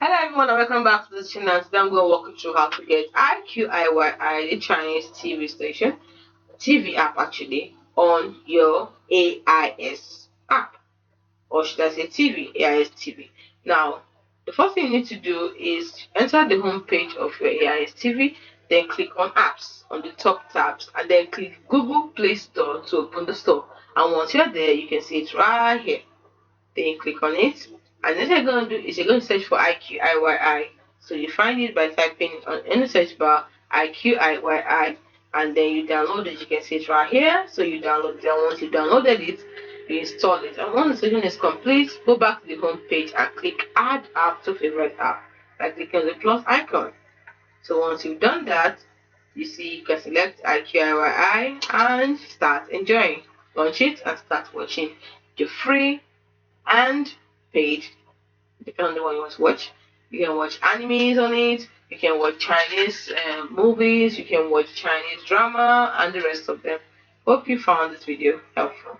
Hello everyone and welcome back to the channel. Today I'm going to walk you through how to get Iqiyi, the Chinese TV station, TV app actually, on your AIS app, or should I say TV, AIS TV. Now, the first thing you need to do is enter the home page of your AIS TV, then click on apps on the top tabs, and then click Google Play Store to open the store. And once you're there, you can see it right here. Then you click on it, and what you're going to do is you're going to search for Iqiyi. So you find it by typing on in the search bar Iqiyi, and then you download it. You can see it right here. So you download it, and once you downloaded it, you install it. And once the session is complete, go back to the home page and click Add App to Favorite App by clicking on the plus icon. So once you've done that, you see you can select Iqiyi and start enjoying. Launch it and start watching. You're free and paid, depending on the one you want to watch. You can watch animes on it, you can watch Chinese movies, you can watch Chinese drama, and the rest of them. Hope you found this video helpful.